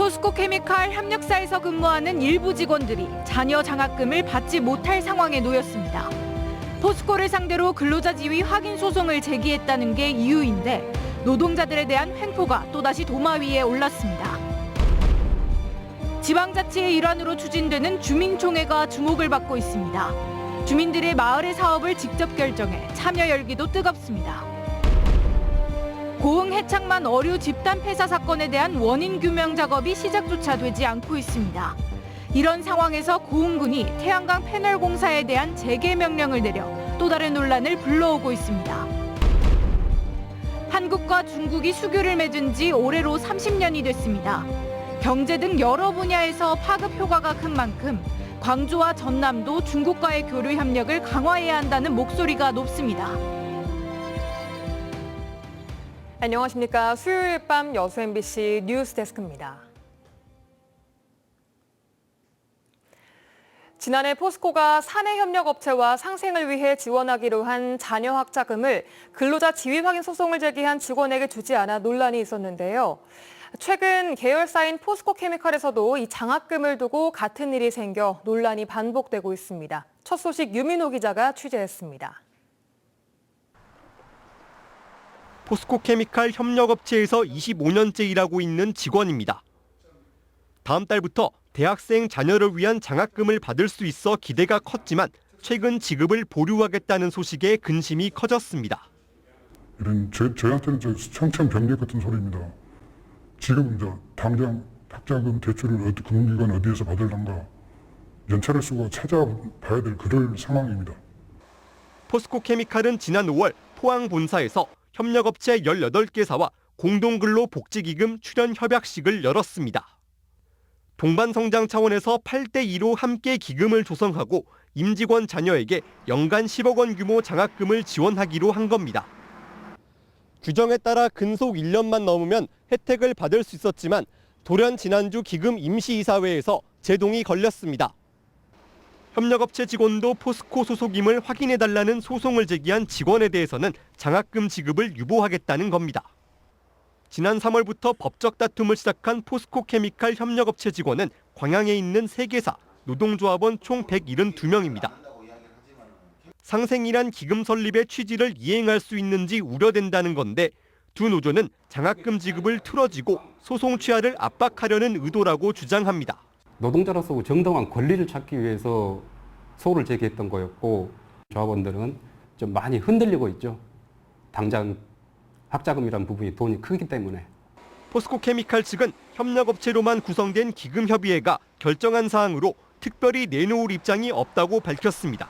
포스코케미칼 협력사에서 근무하는 일부 직원들이 자녀 장학금을 받지 못할 상황에 놓였습니다. 포스코를 상대로 근로자 지위 확인 소송을 제기했다는 게 이유인데 노동자들에 대한 횡포가 또다시 도마 위에 올랐습니다. 지방자치의 일환으로 추진되는 주민총회가 주목을 받고 있습니다. 주민들의 마을의 사업을 직접 결정해 참여 열기도 뜨겁습니다. 고흥 해창만 어류 집단 폐사 사건에 대한 원인 규명 작업이 시작조차 되지 않고 있습니다. 이런 상황에서 고흥군이 태양광 패널 공사에 대한 재개 명령을 내려 또 다른 논란을 불러오고 있습니다. 한국과 중국이 수교를 맺은 지 올해로 30년이 됐습니다. 경제 등 여러 분야에서 파급 효과가 큰 만큼 광주와 전남도 중국과의 교류 협력을 강화해야 한다는 목소리가 높습니다. 안녕하십니까. 수요일 밤 여수 MBC 뉴스데스크입니다. 지난해 포스코가 사내협력업체와 상생을 위해 지원하기로 한 자녀 학자금을 근로자 지위 확인 소송을 제기한 직원에게 주지 않아 논란이 있었는데요. 최근 계열사인 포스코케미칼에서도 이 장학금을 두고 같은 일이 생겨 논란이 반복되고 있습니다. 첫 소식 유민호 기자가 취재했습니다. 포스코케미칼 협력업체에서 25년째 일하고 있는 직원입니다. 다음 달부터 대학생 자녀를 위한 장학금을 받을 수 있어 기대가 컸지만 최근 지급을 보류하겠다는 소식에 근심이 커졌습니다. 이런 저희한테는 청천벽력 같은 소리입니다. 지금 당장 학자금 대출을 금융기관 어디에서 받을란가 연차를 쓰고 찾아봐야 될 그럴 상황입니다. 포스코케미칼은 지난 5월 포항 본사에서 협력업체 18개사와 공동근로복지기금 출연 협약식을 열었습니다. 동반성장 차원에서 8대2로 함께 기금을 조성하고 임직원 자녀에게 연간 10억 원 규모 장학금을 지원하기로 한 겁니다. 규정에 따라 근속 1년만 넘으면 혜택을 받을 수 있었지만 돌연 지난주 기금 임시이사회에서 제동이 걸렸습니다. 협력업체 직원도 포스코 소속임을 확인해달라는 소송을 제기한 직원에 대해서는 장학금 지급을 유보하겠다는 겁니다. 지난 3월부터 법적 다툼을 시작한 포스코케미칼 협력업체 직원은 광양에 있는 3개사, 노동조합원 총 172명입니다. 상생이란 기금 설립의 취지를 이행할 수 있는지 우려된다는 건데 두 노조는 장학금 지급을 틀어지고 소송 취하를 압박하려는 의도라고 주장합니다. 노동자로서 정당한 권리를 찾기 위해서 소를 제기했던 거였고 조합원들은 좀 많이 흔들리고 있죠. 당장 학자금이라는 부분이 돈이 크기 때문에. 포스코케미칼 측은 협력업체로만 구성된 기금협의회가 결정한 사항으로 특별히 내놓을 입장이 없다고 밝혔습니다.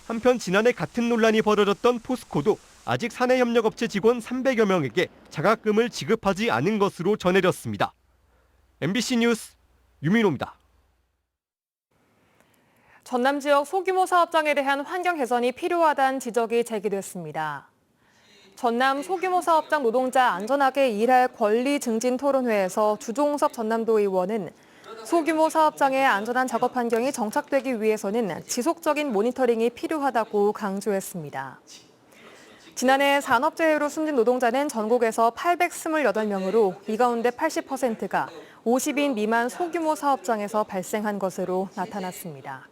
한편 지난해 같은 논란이 벌어졌던 포스코도 아직 사내협력업체 직원 300여 명에게 장학금을 지급하지 않은 것으로 전해졌습니다. MBC 뉴스 유민호입니다. 전남 지역 소규모 사업장에 대한 환경 개선이 필요하다는 지적이 제기됐습니다. 전남 소규모 사업장 노동자 안전하게 일할 권리 증진 토론회에서 주종섭 전남도 의원은 소규모 사업장의 안전한 작업 환경이 정착되기 위해서는 지속적인 모니터링이 필요하다고 강조했습니다. 지난해 산업재해로 숨진 노동자는 전국에서 828명으로 이 가운데 80%가 50인 미만 소규모 사업장에서 발생한 것으로 나타났습니다.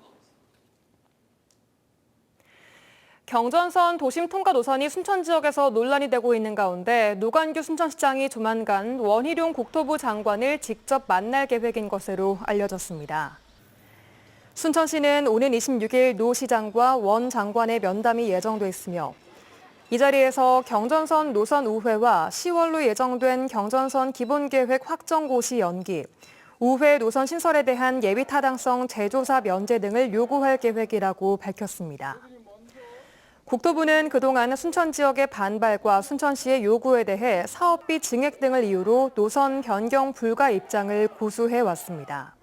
경전선 도심 통과 노선이 순천 지역에서 논란이 되고 있는 가운데 노관규 순천시장이 조만간 원희룡 국토부 장관을 직접 만날 계획인 것으로 알려졌습니다. 순천시는 오는 26일 노 시장과 원 장관의 면담이 예정돼 있으며 이 자리에서 경전선 노선 우회와 10월로 예정된 경전선 기본계획 확정 고시 연기, 우회 노선 신설에 대한 예비 타당성 재조사 면제 등을 요구할 계획이라고 밝혔습니다. 국토부는 그동안 순천 지역의 반발과 순천시의 요구에 대해 사업비 증액 등을 이유로 노선 변경 불가 입장을 고수해왔습니다.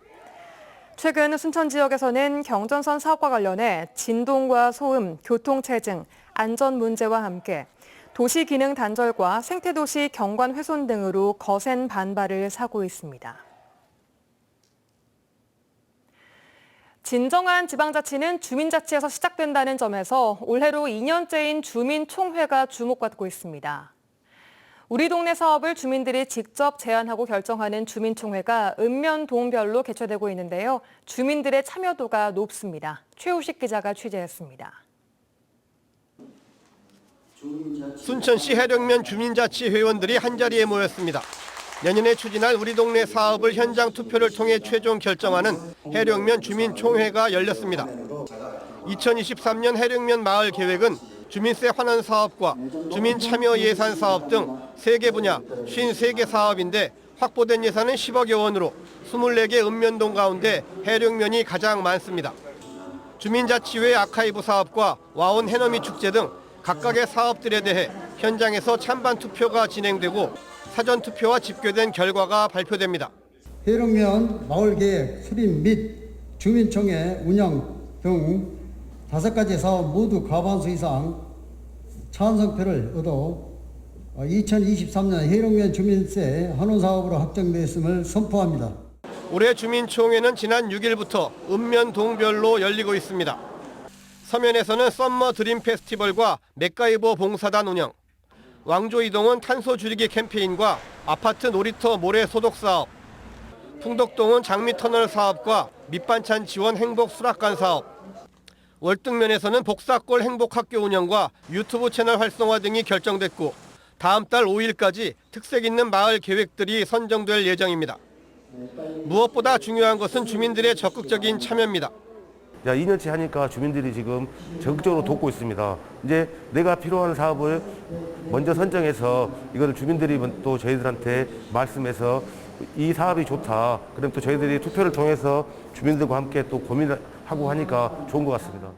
최근 순천 지역에서는 경전선 사업과 관련해 진동과 소음, 교통체증, 안전 문제와 함께 도시 기능 단절과 생태도시 경관 훼손 등으로 거센 반발을 사고 있습니다. 진정한 지방자치는 주민자치에서 시작된다는 점에서 올해로 2년째인 주민총회가 주목받고 있습니다. 우리 동네 사업을 주민들이 직접 제안하고 결정하는 주민총회가 읍면동별로 개최되고 있는데요. 주민들의 참여도가 높습니다. 최우식 기자가 취재했습니다. 순천시 해령면 주민자치회원들이 한자리에 모였습니다. 내년에 추진할 우리 동네 사업을 현장 투표를 통해 최종 결정하는 해령면 주민총회가 열렸습니다. 2023년 해령면 마을 계획은 주민세 환원 사업과 주민 참여 예산 사업 등 3개 분야 53개 사업인데 확보된 예산은 10억여 원으로 24개 읍면동 가운데 해령면이 가장 많습니다. 주민자치회 아카이브 사업과 와온 해넘이 축제 등 각각의 사업들에 대해 현장에서 찬반 투표가 진행되고 사전 투표와 집계된 결과가 발표됩니다. 해령면 마을계획 수립 및 주민총회 운영 등 5가지 사업 모두 과반수 이상 찬성표를 얻어 2023년 해령면 주민세 환원 사업으로 확정됐음을 선포합니다. 올해 주민총회는 지난 6일부터 읍면동별로 열리고 있습니다. 서면에서는 썸머 드림 페스티벌과 맥가이버 봉사단 운영, 왕조 이동은 탄소 줄이기 캠페인과 아파트 놀이터 모래 소독 사업, 풍덕동은 장미 터널 사업과 밑반찬 지원 행복 수락관 사업, 월등면에서는 복사골 행복학교 운영과 유튜브 채널 활성화 등이 결정됐고 다음 달 5일까지 특색 있는 마을 계획들이 선정될 예정입니다. 무엇보다 중요한 것은 주민들의 적극적인 참여입니다. 2년째 하니까 주민들이 지금 적극적으로 돕고 있습니다. 이제 내가 필요한 사업을 먼저 선정해서 이거를 주민들이 또 저희들한테 말씀해서 이 사업이 좋다. 그럼 또 저희들이 투표를 통해서 주민들과 함께 또 고민하고 하니까 좋은 것 같습니다.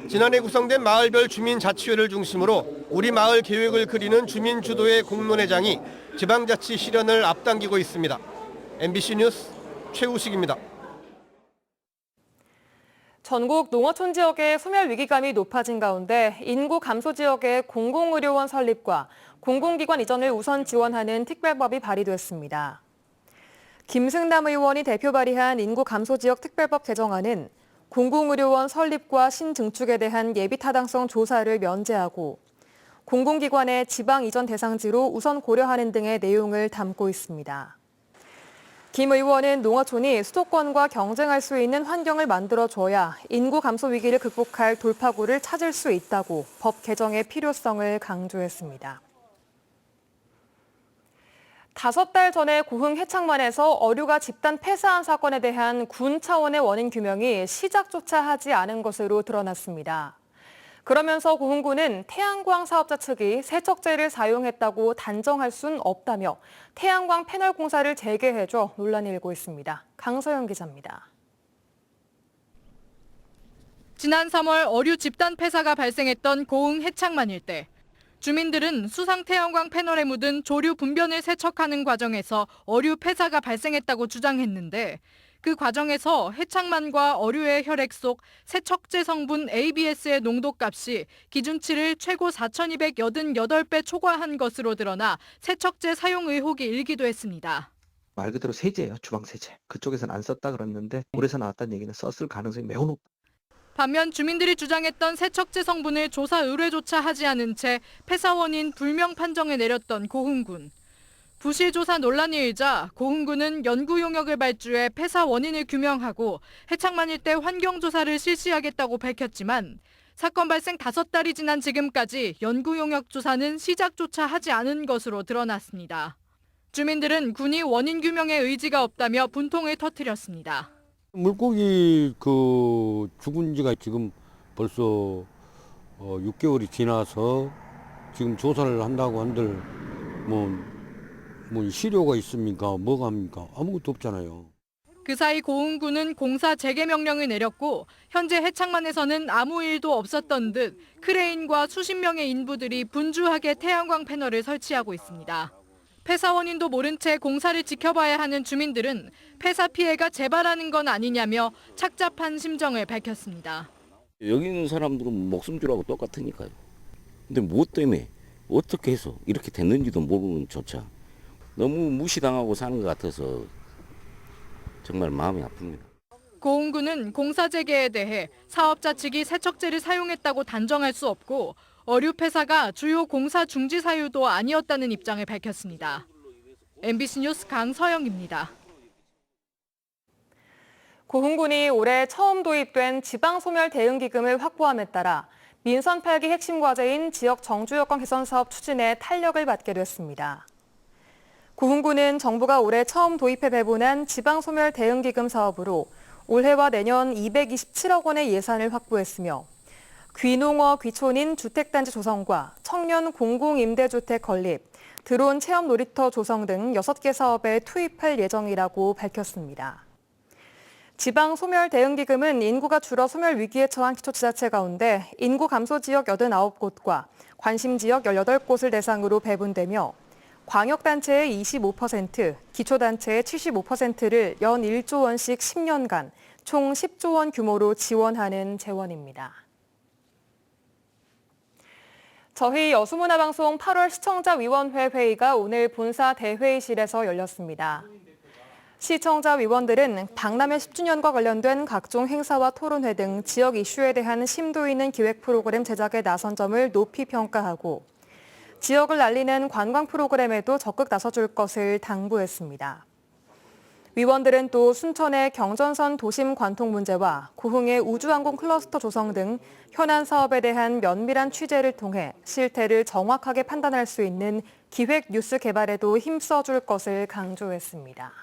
지난해 구성된 마을별 주민자치회를 중심으로 우리 마을 계획을 그리는 주민 주도의 공론회장이 지방자치 실현을 앞당기고 있습니다. MBC 뉴스 최우식입니다. 전국 농어촌 지역의 소멸 위기감이 높아진 가운데 인구 감소 지역의 공공의료원 설립과 공공기관 이전을 우선 지원하는 특별법이 발의됐습니다. 김승남 의원이 대표 발의한 인구 감소 지역 특별법 개정안은 공공의료원 설립과 신증축에 대한 예비타당성 조사를 면제하고 공공기관의 지방 이전 대상지로 우선 고려하는 등의 내용을 담고 있습니다. 김 의원은 농어촌이 수도권과 경쟁할 수 있는 환경을 만들어줘야 인구 감소 위기를 극복할 돌파구를 찾을 수 있다고 법 개정의 필요성을 강조했습니다. 5달 전에 고흥 해창만에서 어류가 집단 폐사한 사건에 대한 군 차원의 원인 규명이 시작조차 하지 않은 것으로 드러났습니다. 그러면서 고흥군은 태양광 사업자 측이 세척제를 사용했다고 단정할 순 없다며 태양광 패널 공사를 재개해줘 논란이 일고 있습니다. 강서영 기자입니다. 지난 3월 어류 집단 폐사가 발생했던 고흥 해창만 일대. 주민들은 수상 태양광 패널에 묻은 조류 분변을 세척하는 과정에서 어류 폐사가 발생했다고 주장했는데 그 과정에서 해창만과 어류의 혈액 속 세척제 성분 ABS의 농도값이 기준치를 최고 4,288배 초과한 것으로 드러나 세척제 사용 의혹이 일기도 했습니다. 말 그대로 세제예요. 주방세제. 그쪽에서는 안 썼다 그랬는데 물에서 나왔다는 얘기는 썼을 가능성이 매우 높다. 반면 주민들이 주장했던 세척제 성분을 조사 의뢰조차 하지 않은 채 폐사 원인 불명 판정을 내렸던 고흥군. 부실 조사 논란이 일자 고흥군은 연구 용역을 발주해 폐사 원인을 규명하고 해창만 일대 환경조사를 실시하겠다고 밝혔지만 사건 발생 5달이 지난 지금까지 연구 용역 조사는 시작조차 하지 않은 것으로 드러났습니다. 주민들은 군이 원인 규명에 의지가 없다며 분통을 터뜨렸습니다. 물고기 죽은 지가 지금 벌써 6개월이 지나서 지금 조사를 한다고 한들 뭐 시료가 있습니까? 뭐가 합니까? 아무것도 없잖아요. 그 사이 고흥군은 공사 재개 명령을 내렸고 현재 해창만에서는 아무 일도 없었던 듯 크레인과 수십 명의 인부들이 분주하게 태양광 패널을 설치하고 있습니다. 폐사 원인도 모른 채 공사를 지켜봐야 하는 주민들은 폐사 피해가 재발하는 건 아니냐며 착잡한 심정을 밝혔습니다. 여기 있는 사람들은 목숨줄하고 똑같으니까요. 근데 무엇 때문에 어떻게 해서 이렇게 됐는지도 모르는 조차 너무 무시당하고 사는 것 같아서 정말 마음이 아픕니다. 고흥군은 공사 재개에 대해 사업자 측이 세척제를 사용했다고 단정할 수 없고 어류 폐사가 주요 공사 중지 사유도 아니었다는 입장을 밝혔습니다. MBC 뉴스 강서영입니다. 고흥군이 올해 처음 도입된 지방소멸 대응기금을 확보함에 따라 민선 8기 핵심 과제인 지역 정주 여건 개선 사업 추진에 탄력을 받게 됐습니다. 고흥군은 정부가 올해 처음 도입해 배분한 지방소멸 대응기금 사업으로 올해와 내년 227억 원의 예산을 확보했으며 귀농어 귀촌인 주택단지 조성과 청년 공공임대주택 건립, 드론 체험 놀이터 조성 등 6개 사업에 투입할 예정이라고 밝혔습니다. 지방소멸 대응기금은 인구가 줄어 소멸 위기에 처한 기초지자체 가운데 인구 감소 지역 89곳과 관심 지역 18곳을 대상으로 배분되며 광역단체의 25%, 기초단체의 75%를 연 1조 원씩 10년간 총 10조 원 규모로 지원하는 재원입니다. 저희 여수문화방송 8월 시청자위원회 회의가 오늘 본사 대회의실에서 열렸습니다. 시청자위원들은 박람회 10주년과 관련된 각종 행사와 토론회 등 지역 이슈에 대한 심도 있는 기획 프로그램 제작에 나선 점을 높이 평가하고 지역을 알리는 관광 프로그램에도 적극 나서줄 것을 당부했습니다. 위원들은 또 순천의 경전선 도심 관통 문제와 고흥의 우주항공 클러스터 조성 등 현안 사업에 대한 면밀한 취재를 통해 실태를 정확하게 판단할 수 있는 기획 뉴스 개발에도 힘써줄 것을 강조했습니다.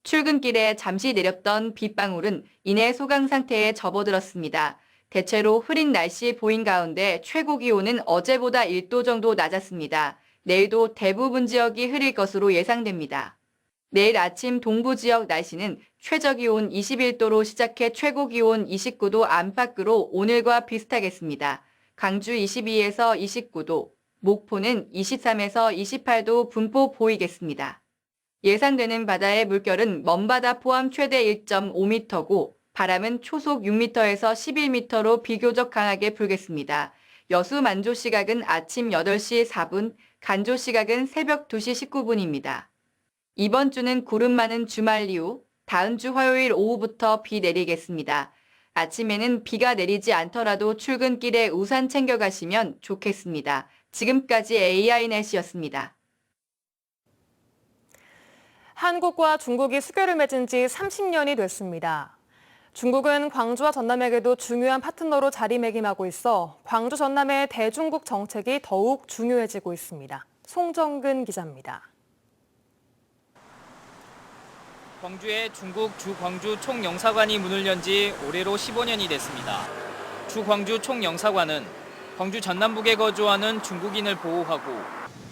출근길에 잠시 내렸던 빗방울은 이내 소강 상태에 접어들었습니다. 대체로 흐린 날씨 보인 가운데 최고 기온은 어제보다 1도 정도 낮았습니다. 내일도 대부분 지역이 흐릴 것으로 예상됩니다. 내일 아침 동부 지역 날씨는 최저 기온 21도로 시작해 최고 기온 29도 안팎으로 오늘과 비슷하겠습니다. 강주 22에서 29도, 목포는 23에서 28도 분포 보이겠습니다. 예상되는 바다의 물결은 먼바다 포함 최대 1.5m고 바람은 초속 6m에서 11m로 비교적 강하게 불겠습니다. 여수 만조 시각은 아침 8시 4분, 간조 시각은 새벽 2시 19분입니다. 이번 주는 구름 많은 주말 이후 다음 주 화요일 오후부터 비 내리겠습니다. 아침에는 비가 내리지 않더라도 출근길에 우산 챙겨가시면 좋겠습니다. 지금까지 AI 날씨였습니다. 한국과 중국이 수교를 맺은 지 30년이 됐습니다. 중국은 광주와 전남에게도 중요한 파트너로 자리매김하고 있어 광주 전남의 대중국 정책이 더욱 중요해지고 있습니다. 송정근 기자입니다. 광주의 중국 주광주 총영사관이 문을 연 지 올해로 15년이 됐습니다. 주광주 총영사관은 광주 전남북에 거주하는 중국인을 보호하고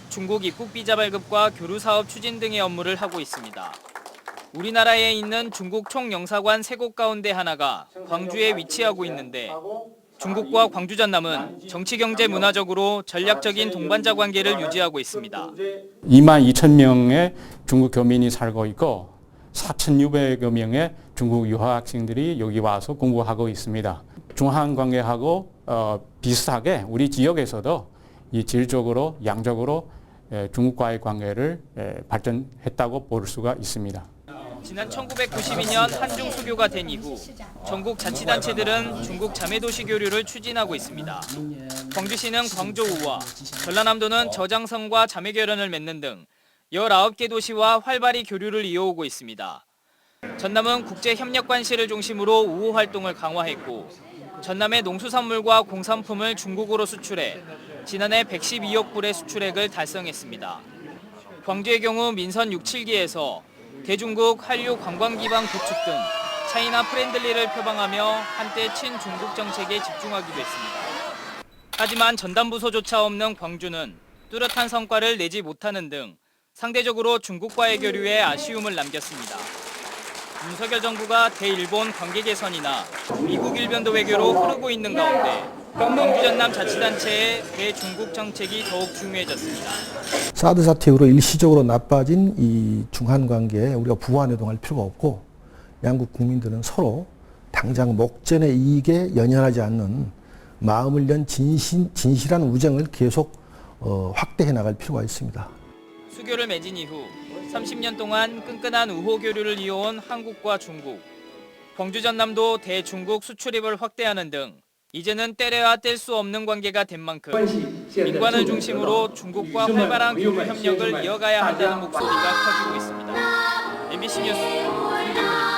중국 입국 비자 발급과 교류 사업 추진 등의 업무를 하고 있습니다. 우리나라에 있는 중국 총영사관 3곳 가운데 하나가 광주에 위치하고 있는데 중국과 광주 전남은 정치, 경제, 문화적으로 전략적인 동반자 관계를 유지하고 있습니다. 2만 2천 명의 중국 교민이 살고 있고 4,600여 명의 중국 유학생들이 여기 와서 공부하고 있습니다. 중한 관계하고 비슷하게 우리 지역에서도 이 질적으로 양적으로 중국과의 관계를 발전했다고 볼 수가 있습니다. 지난 1992년 한중 수교가 된 이후 전국 자치단체들은 중국 자매도시 교류를 추진하고 있습니다. 광주시는 광저우와 전라남도는 저장성과 자매결연을 맺는 등 19개 도시와 활발히 교류를 이어오고 있습니다. 전남은 국제협력관시를 중심으로 우호 활동을 강화했고 전남의 농수산물과 공산품을 중국으로 수출해 지난해 112억 불의 수출액을 달성했습니다. 광주의 경우 민선 6, 7기에서 대중국 한류 관광기반 구축 등 차이나 프렌들리를 표방하며 한때 친중국 정책에 집중하기도 했습니다. 하지만 전담부서조차 없는 광주는 뚜렷한 성과를 내지 못하는 등 상대적으로 중국과의 교류에 아쉬움을 남겼습니다. 윤석열 정부가 대일본 관계 개선이나 미국 일변도 외교로 흐르고 있는 가운데 광주 전남 자치단체의 대중국 정책이 더욱 중요해졌습니다. 사드 사태 이후로 일시적으로 나빠진 이 중한 관계에 우리가 부안해동할 필요가 없고 양국 국민들은 서로 당장 목전의 이익에 연연하지 않는 마음을 연 진실한 우정을 계속 확대해 나갈 필요가 있습니다. 수교를 맺은 이후 30년 동안 끈끈한 우호 교류를 이어온 한국과 중국. 광주 전남도 대중국 수출입을 확대하는 등 이제는 떼려야 뗄 수 없는 관계가 된 만큼 민관을 중심으로 중국과 활발한 교류 협력을 이어가야 한다는 목소리가 커지고 있습니다. MBC 뉴스 홍정훈입니다.